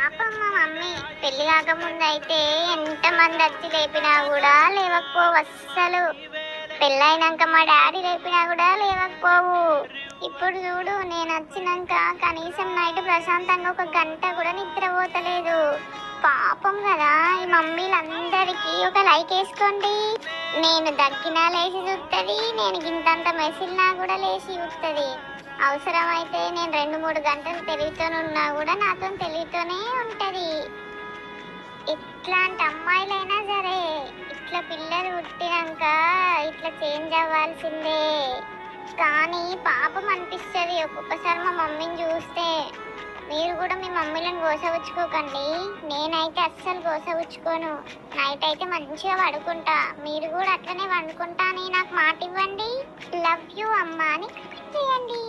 పాపం మా మమ్మీ పెళ్లి కాకముందు అయితే ఎంత మంది వచ్చి లేపినా కూడా లేవకపోవు అస్సలు. పెళ్ళైనాక మా డాడీ లేపినా కూడా లేవకపోవు. ఇప్పుడు చూడు నేను వచ్చినాక కనీసం నైట్ ప్రశాంతంగా ఒక గంట కూడా నిద్రపోతలేదు. పాపం కదా. ఈ మమ్మీలందరికీ ఒక లైక్ వేసుకోండి. నేను దగ్గినా లేచి చూస్తుంది, నేను గింతంత మెసిలినా కూడా లేచి చూస్తుంది. అవసరమైతే నేను 2-3 గంటలు తెలివితోనున్నా కూడా నాతో తెలివితోనే ఉంటది. ఇట్లాంటి అమ్మాయిలైనా సరే ఇట్లా పిల్లలు పుట్టినాక ఇట్లా చేంజ్ అవ్వాల్సిందే. కానీ పాపం అనిపిస్తుంది ఒక్కొక్కసారి మా మమ్మీని చూస్తే. మీరు కూడా మీ మమ్మీలను గోసవుచ్చుకోకండి. నేనైతే అస్సలు గోసవుచ్చుకోను. నైట్ అయితే మంచిగా పడుకుంటా. మీరు కూడా అట్లనే వండుకుంటా అని నాకు మాట ఇవ్వండి. లవ్ యూ అమ్మా అని చేయండి.